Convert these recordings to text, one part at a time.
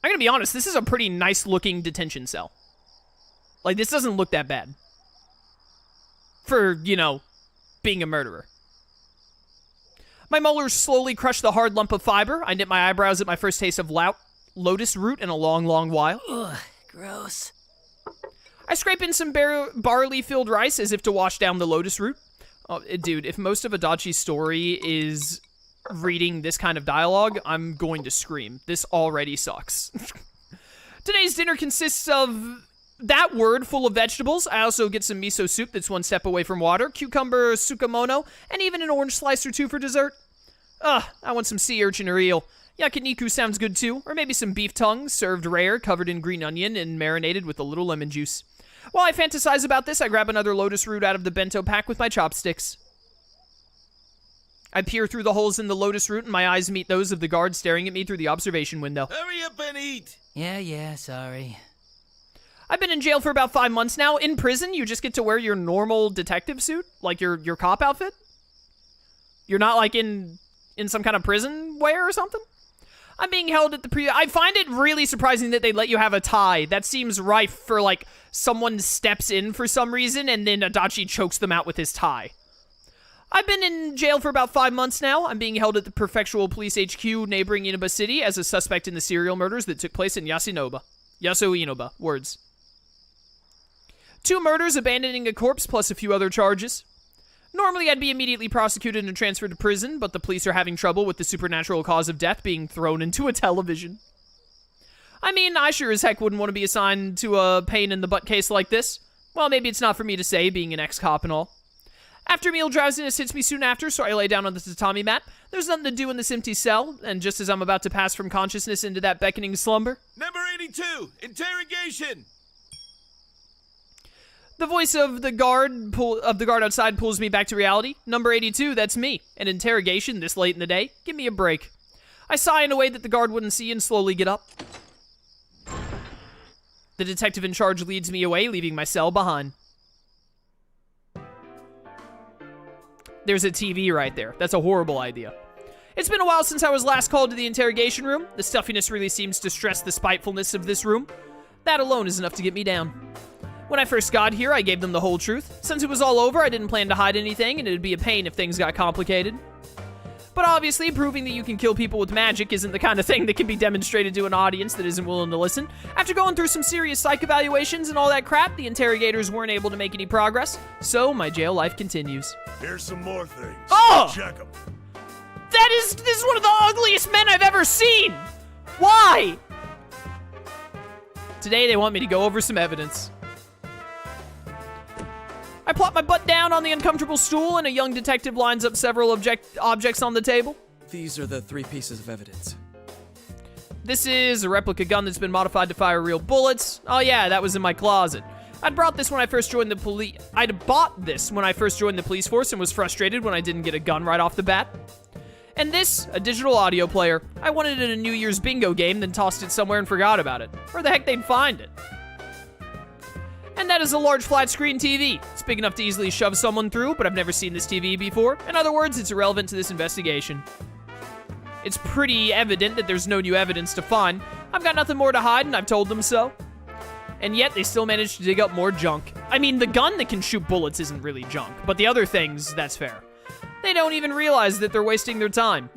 I'm gonna be honest, this is a pretty nice-looking detention cell. Like, this doesn't look that bad. For, you know, being a murderer. My molars slowly crush the hard lump of fiber. I knit my eyebrows at my first taste of lotus root in a long, long while. Ugh, gross. I scrape in some barley-filled rice as if to wash down the lotus root. Oh, dude, if most of Adachi's story is reading this kind of dialogue, I'm going to scream. This already sucks. Today's dinner consists of that word full of vegetables. I also get some miso soup that's one step away from water, cucumber sukamono, and even an orange slice or two for dessert. Ugh, I want some sea urchin or eel. Yakiniku sounds good too, or maybe some beef tongue, served rare, covered in green onion, and marinated with a little lemon juice. While I fantasize about this, I grab another lotus root out of the bento pack with my chopsticks. I peer through the holes in the lotus root, and my eyes meet those of the guard staring at me through the observation window. Hurry up and eat! Yeah, sorry. I've been in jail for about 5 months now. In prison, you just get to wear your normal detective suit, like your cop outfit. You're not like in some kind of prison wear or something. I'm being held at the I find it really surprising that they let you have a tie. That seems rife for, like, someone steps in for some reason and then Adachi chokes them out with his tie. I've been in jail for about 5 months now. I'm being held at the Prefectural Police HQ neighboring Inaba City as a suspect in the serial murders that took place in Yasuo Inaba. Words. 2 murders, abandoning a corpse, plus a few other charges. Normally, I'd be immediately prosecuted and transferred to prison, but the police are having trouble with the supernatural cause of death being thrown into a television. I mean, I sure as heck wouldn't want to be assigned to a pain-in-the-butt case like this. Well, maybe it's not for me to say, being an ex-cop and all. After-meal drowsiness hits me soon after, so I lay down on the tatami mat. There's nothing to do in this empty cell, and just as I'm about to pass from consciousness into that beckoning slumber... Number 82, interrogation! The voice of the guard outside pulls me back to reality. Number 82, that's me. An interrogation this late in the day. Give me a break. I sigh in a way that the guard wouldn't see and slowly get up. The detective in charge leads me away, leaving my cell behind. There's a TV right there. That's a horrible idea. It's been a while since I was last called to the interrogation room. The stuffiness really seems to stress the spitefulness of this room. That alone is enough to get me down. When I first got here, I gave them the whole truth. Since it was all over, I didn't plan to hide anything, and it'd be a pain if things got complicated. But obviously, proving that you can kill people with magic isn't the kind of thing that can be demonstrated to an audience that isn't willing to listen. After going through some serious psych evaluations and all that crap, the interrogators weren't able to make any progress, so my jail life continues. Here's some more things. Oh! Check them. This is one of the ugliest men I've ever seen! Why? Today, they want me to go over some evidence. I plop my butt down on the uncomfortable stool, and a young detective lines up several objects on the table. These are the 3 pieces of evidence. This is a replica gun that's been modified to fire real bullets. Oh yeah, that was in my closet. I'd bought this when I first joined the police force and was frustrated when I didn't get a gun right off the bat. And this, a digital audio player. I wanted it in a New Year's bingo game, then tossed it somewhere and forgot about it. Where the heck they'd find it? And that is a large flat-screen TV. It's big enough to easily shove someone through, but I've never seen this TV before. In other words, it's irrelevant to this investigation. It's pretty evident that there's no new evidence to find. I've got nothing more to hide, and I've told them so. And yet, they still managed to dig up more junk. I mean, the gun that can shoot bullets isn't really junk, but the other things, that's fair. They don't even realize that they're wasting their time.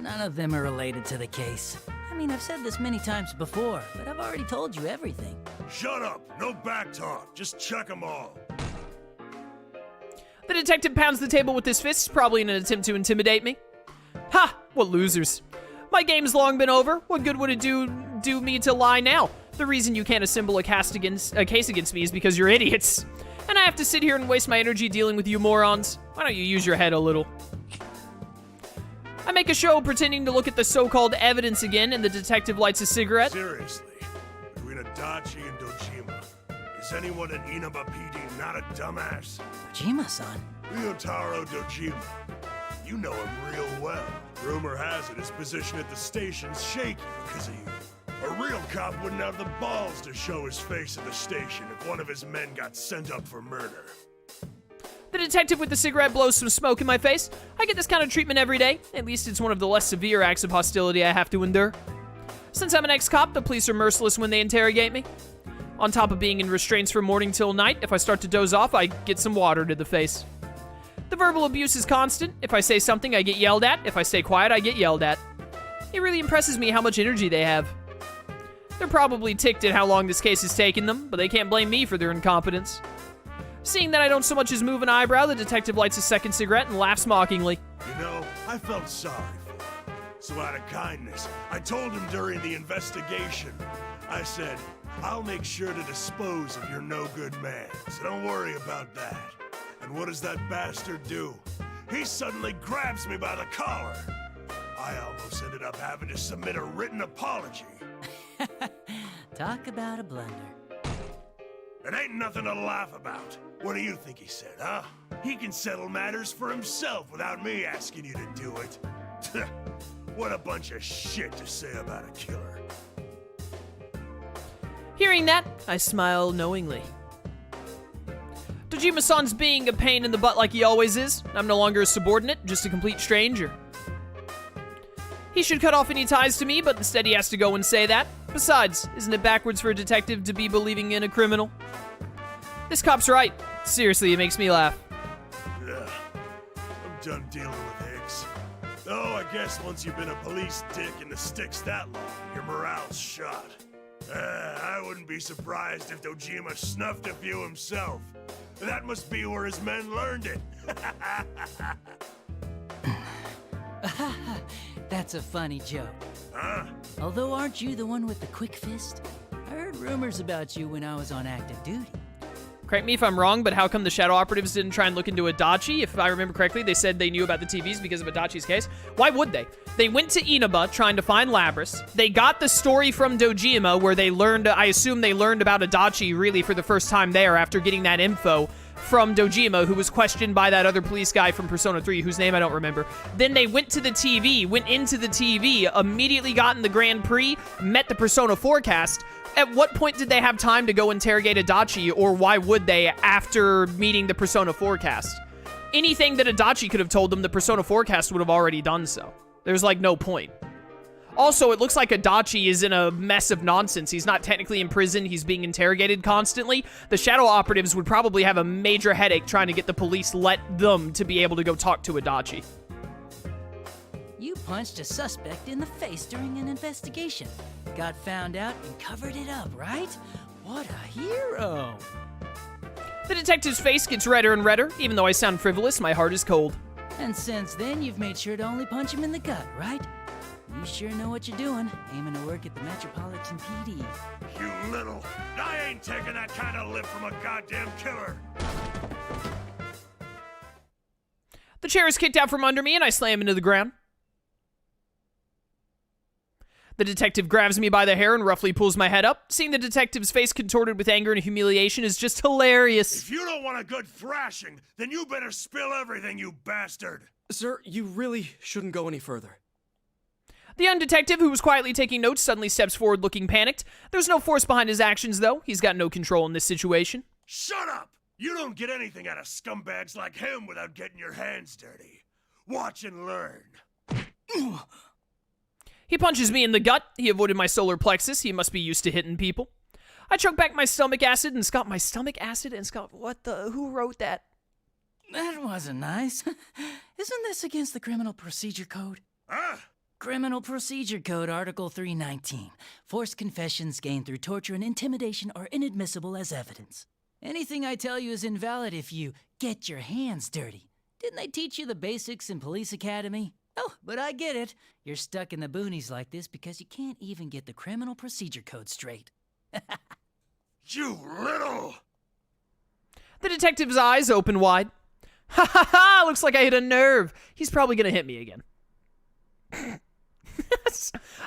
None of them are related to the case. I mean, I've said this many times before, but I've already told you everything. Shut up. No back talk. Just check them all. The detective pounds the table with his fists, probably in an attempt to intimidate me. Ha! What losers. My game's long been over. What good would it do me to lie now? The reason you can't assemble a case against me is because you're idiots. And I have to sit here and waste my energy dealing with you morons. Why don't you use your head a little? I make a show pretending to look at the so-called evidence again, and the detective lights a cigarette. Seriously, between Adachi and Dojima, is anyone in Inaba PD not a dumbass? Dojima-san. Ryotaro Dojima. You know him real well. Rumor has it his position at the station's shaky because of you. A real cop wouldn't have the balls to show his face at the station if one of his men got sent up for murder. The detective with the cigarette blows some smoke in my face. I get this kind of treatment every day. At least it's one of the less severe acts of hostility I have to endure. Since I'm an ex-cop, the police are merciless when they interrogate me. On top of being in restraints from morning till night, if I start to doze off, I get some water to the face. The verbal abuse is constant. If I say something, I get yelled at. If I stay quiet, I get yelled at. It really impresses me how much energy they have. They're probably ticked at how long this case has taken them, but they can't blame me for their incompetence. Seeing that I don't so much as move an eyebrow, the detective lights a second cigarette and laughs mockingly. You know, I felt sorry for him. So out of kindness, I told him during the investigation. I said, I'll make sure to dispose of your no-good man, so don't worry about that. And what does that bastard do? He suddenly grabs me by the collar. I almost ended up having to submit a written apology. Talk about a blunder. It ain't nothing to laugh about. What do you think he said, huh? He can settle matters for himself without me asking you to do it. What a bunch of shit to say about a killer. Hearing that, I smile knowingly. Dojima-san's being a pain in the butt like he always is. I'm no longer a subordinate, just a complete stranger. He should cut off any ties to me, but instead he has to go and say that. Besides, isn't it backwards for a detective to be believing in a criminal? This cop's right. Seriously, it makes me laugh. Ugh. I'm done dealing with Hicks. Oh, I guess once you've been a police dick in the sticks that long, your morale's shot. I wouldn't be surprised if Dojima snuffed a few himself. That must be where his men learned it. That's a funny joke. Huh? Although, aren't you the one with the quick fist? I heard rumors about you when I was on active duty. Correct me if I'm wrong, but how come the Shadow Operatives didn't try and look into Adachi? If I remember correctly, they said they knew about the TVs because of Adachi's case. Why would they? They went to Inaba trying to find Labris. They got the story from Dojima where they learned, I assume they learned about Adachi really for the first time there after getting that info from Dojima, who was questioned by that other police guy from Persona 3, whose name I don't remember. Then they went into the TV, immediately got in the Grand Prix, met the Persona 4 cast. At what point did they have time to go interrogate Adachi, or why would they after meeting the Persona 4 cast? Anything that Adachi could have told them, the Persona 4 cast would have already done so. There's like no point. Also, it looks like Adachi is in a mess of nonsense. He's not technically in prison. He's being interrogated constantly. The Shadow Operatives would probably have a major headache trying to get the police let them to be able to go talk to Adachi. You punched a suspect in the face during an investigation. Got found out and covered it up, right? What a hero! The detective's face gets redder and redder. Even though I sound frivolous, my heart is cold. And since then, you've made sure to only punch him in the gut, right? You sure know what you're doing, aiming to work at the Metropolitan PD. You little... I ain't taking that kind of lip from a goddamn killer. The chair is kicked out from under me and I slam into the ground. The detective grabs me by the hair and roughly pulls my head up. Seeing the detective's face contorted with anger and humiliation is just hilarious. If you don't want a good thrashing, then you better spill everything, you bastard. Sir, you really shouldn't go any further. The young detective, who was quietly taking notes, suddenly steps forward looking panicked. There's no force behind his actions, though. He's got no control in this situation. Shut up! You don't get anything out of scumbags like him without getting your hands dirty. Watch and learn. He punches me in the gut. He avoided my solar plexus. He must be used to hitting people. I choke back my stomach acid and Scott, what the, who wrote that? That wasn't nice. Isn't this against the Criminal Procedure Code? Huh? Criminal Procedure Code, Article 319. Forced confessions gained through torture and intimidation are inadmissible as evidence. Anything I tell you is invalid if you get your hands dirty. Didn't they teach you the basics in Police Academy? Oh, but I get it. You're stuck in the boonies like this because you can't even get the Criminal Procedure Code straight. You little... The detective's eyes open wide. Ha ha ha! Looks like I hit a nerve. He's probably gonna hit me again.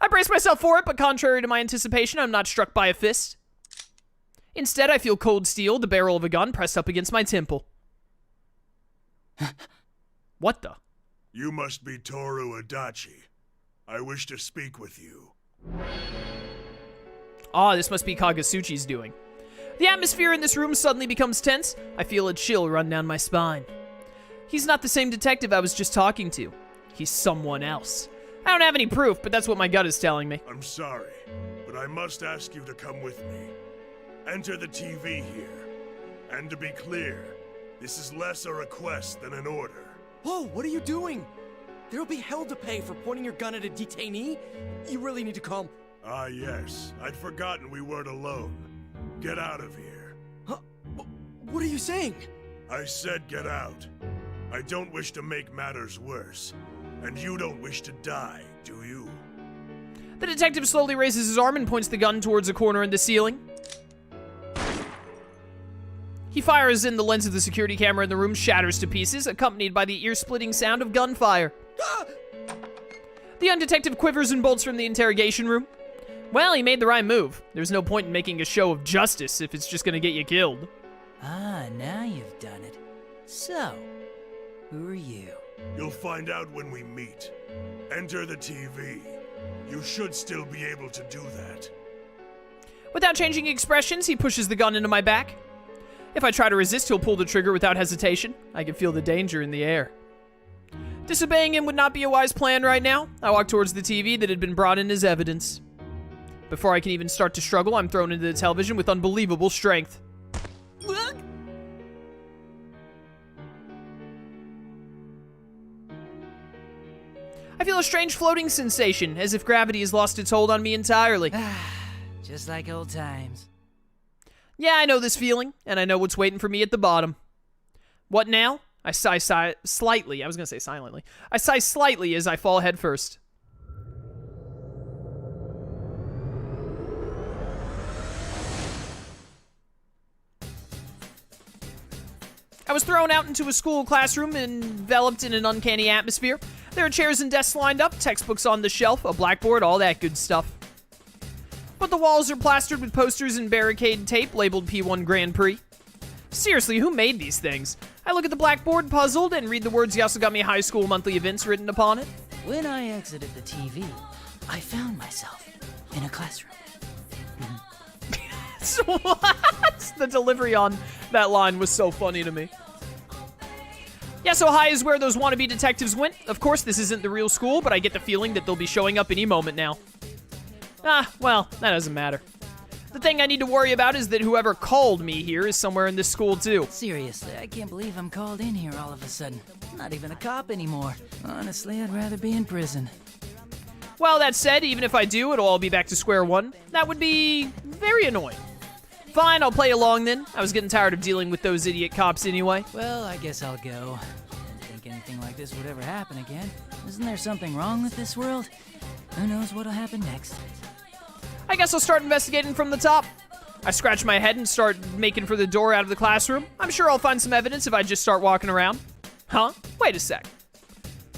I brace myself for it, but contrary to my anticipation, I'm not struck by a fist. Instead, I feel cold steel, the barrel of a gun, pressed up against my temple. What the? You must be Toru Adachi. I wish to speak with you. Ah, this must be Kagasuchi's doing. The atmosphere in this room suddenly becomes tense. I feel a chill run down my spine. He's not the same detective I was just talking to. He's someone else. I don't have any proof, but that's what my gut is telling me. I'm sorry, but I must ask you to come with me. Enter the TV here. And to be clear, this is less a request than an order. Whoa, what are you doing? There'll be hell to pay for pointing your gun at a detainee. You really need to calm... Ah, yes. I'd forgotten we weren't alone. Get out of here. Huh? What are you saying? I said get out. I don't wish to make matters worse. And you don't wish to die, do you? The detective slowly raises his arm and points the gun towards a corner in the ceiling. He fires in the lens of the security camera in the room shatters to pieces, accompanied by the ear-splitting sound of gunfire. The young detective quivers and bolts from the interrogation room. Well, he made the right move. There's no point in making a show of justice if it's just gonna get you killed. Ah, now you've done it. So, who are you? You'll find out when we meet. Enter the TV. You should still be able to do that. Without changing expressions, he pushes the gun into my back. If I try to resist, he'll pull the trigger without hesitation. I can feel the danger in the air. Disobeying him would not be a wise plan right now. I walk towards the TV that had been brought in as evidence. Before I can even start to struggle, I'm thrown into the television with unbelievable strength. I feel a strange floating sensation, as if gravity has lost its hold on me entirely. Just like old times. Yeah, I know this feeling, and I know what's waiting for me at the bottom. What now? I sigh slightly. I was going to say silently. I sigh slightly as I fall headfirst. I was thrown out into a school classroom enveloped in an uncanny atmosphere. There are chairs and desks lined up, textbooks on the shelf, a blackboard, all that good stuff. But the walls are plastered with posters and barricade tape labeled P-1 Grand Prix. Seriously, who made these things? I look at the blackboard puzzled and read the words Yasugami High School monthly events written upon it. When I exited the TV, I found myself in a classroom. So what? The delivery on that line was so funny to me. Yeah, so high is where those wannabe detectives went. Of course, this isn't the real school, but I get the feeling that they'll be showing up any moment now. Ah, well, that doesn't matter. The thing I need to worry about is that whoever called me here is somewhere in this school, too. Seriously, I can't believe I'm called in here all of a sudden. I'm not even a cop anymore. Honestly, I'd rather be in prison. Well, that said, even if I do, it'll all be back to square one. That would be very annoying. Fine, I'll play along then. I was getting tired of dealing with those idiot cops anyway. Well, I guess I'll go. Didn't think anything like this would ever happen again. Isn't there something wrong with this world? Who knows what'll happen next? I guess I'll start investigating from the top. I scratch my head and start making for the door out of the classroom. I'm sure I'll find some evidence if I just start walking around. Huh? Wait a sec.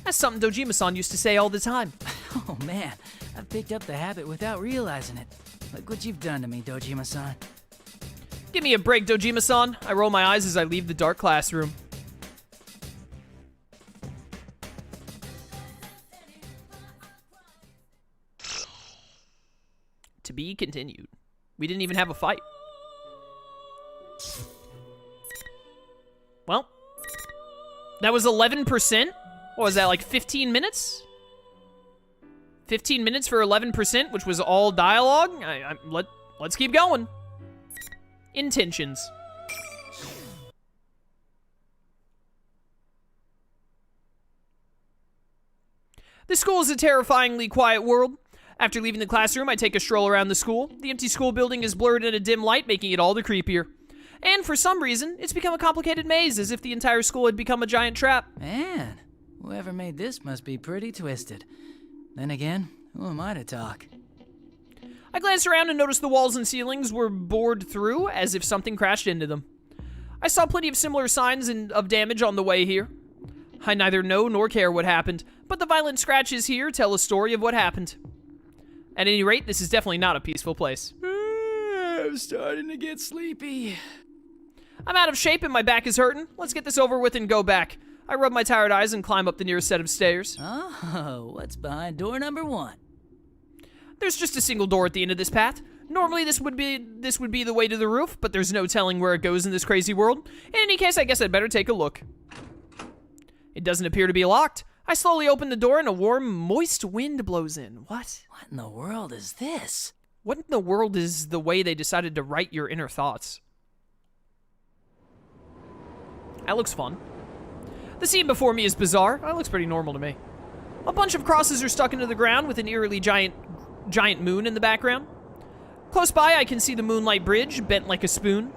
That's something Dojima-san used to say all the time. Oh man, I've picked up the habit without realizing it. Look what you've done to me, Dojima-san. Give me a break, Dojima-san. I roll my eyes as I leave the dark classroom. To be continued. We didn't even have a fight. Well, that was 11%. What was that, like 15 minutes? 15 minutes for 11%, which was all dialogue? Let's keep going. Intentions. This school is a terrifyingly quiet world. After leaving the classroom, I take a stroll around the school. The empty school building is blurred in a dim light, making it all the creepier. And for some reason, it's become a complicated maze, as if the entire school had become a giant trap. Man, whoever made this must be pretty twisted. Then again, who am I to talk? I glanced around and noticed the walls and ceilings were bored through, as if something crashed into them. I saw plenty of similar signs of damage on the way here. I neither know nor care what happened, but the violent scratches here tell a story of what happened. At any rate, this is definitely not a peaceful place. I'm starting to get sleepy. I'm out of shape and my back is hurting. Let's get this over with and go back. I rub my tired eyes and climb up the nearest set of stairs. Oh, what's behind door number 1? There's just a single door at the end of this path. Normally this would be the way to the roof, but there's no telling where it goes in this crazy world. In any case, I guess I'd better take a look. It doesn't appear to be locked. I slowly open the door and a warm, moist wind blows in. What? What in the world is this? What in the world is the way they decided to write your inner thoughts? That looks fun. The scene before me is bizarre. That looks pretty normal to me. A bunch of crosses are stuck into the ground with an eerily giant moon in the background. Close by, I can see the Moonlight Bridge, bent like a spoon.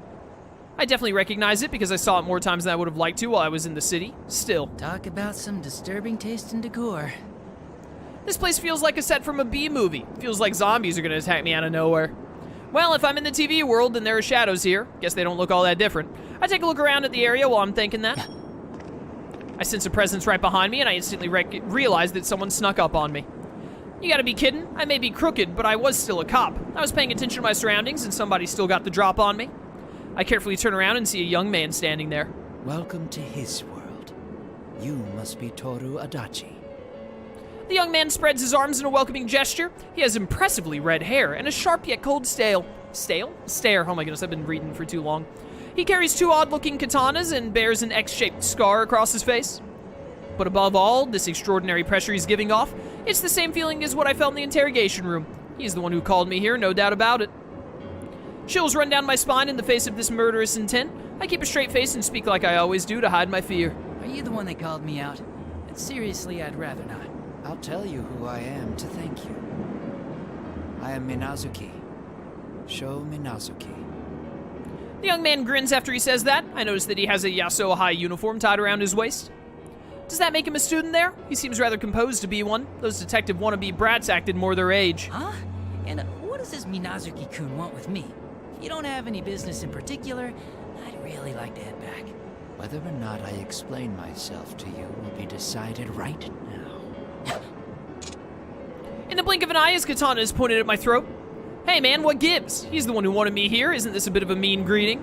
I definitely recognize it because I saw it more times than I would have liked to while I was in the city. Still. Talk about some disturbing taste in decor. This place feels like a set from a B movie. Feels like zombies are gonna attack me out of nowhere. Well, if I'm in the TV world, then there are shadows here. Guess they don't look all that different. I take a look around at the area while I'm thinking that. I sense a presence right behind me, and I instantly realize that someone snuck up on me. You gotta be kidding. I may be crooked, but I was still a cop. I was paying attention to my surroundings, and somebody still got the drop on me. I carefully turn around and see a young man standing there. Welcome to his world. You must be Toru Adachi. The young man spreads his arms in a welcoming gesture. He has impressively red hair and a sharp yet cold stare. Oh my goodness, I've been reading for too long. He carries two odd-looking katanas and bears an X-shaped scar across his face. But above all, this extraordinary pressure he's giving off, it's the same feeling as what I felt in the interrogation room. He's the one who called me here, no doubt about it. Chills run down my spine in the face of this murderous intent. I keep a straight face and speak like I always do to hide my fear. Are you the one that called me out? And seriously, I'd rather not. I'll tell you who I am to thank you. I am Minazuki. Sho Minazuki. The young man grins after he says that. I notice that he has a Yasuo High uniform tied around his waist. Does that make him a student there? He seems rather composed to be one. Those detective wannabe brats acted more their age. Huh? And what does this Minazuki-kun want with me? If you don't have any business in particular, I'd really like to head back. Whether or not I explain myself to you will be decided right now. In the blink of an eye, his katana is pointed at my throat. Hey man, what gives? He's the one who wanted me here. Isn't this a bit of a mean greeting?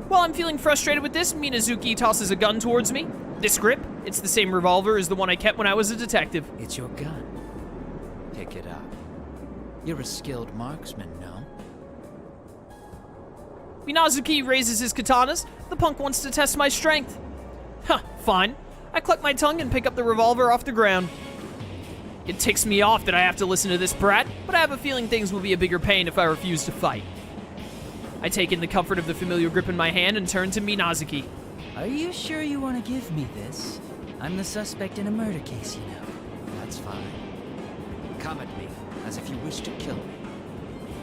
While I'm feeling frustrated with this, Minazuki tosses a gun towards me. This grip, it's the same revolver as the one I kept when I was a detective. It's your gun. Pick it up. You're a skilled marksman, no? Minazuki raises his katanas. The punk wants to test my strength. Huh, fine. I cluck my tongue and pick up the revolver off the ground. It ticks me off that I have to listen to this brat, but I have a feeling things will be a bigger pain if I refuse to fight. I take in the comfort of the familiar grip in my hand and turn to Minazuki. Are you sure you want to give me this? I'm the suspect in a murder case, you know. That's fine. Come at me, as if you wish to kill me.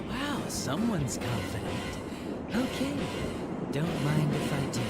Wow, someone's confident. Okay, don't mind if I do.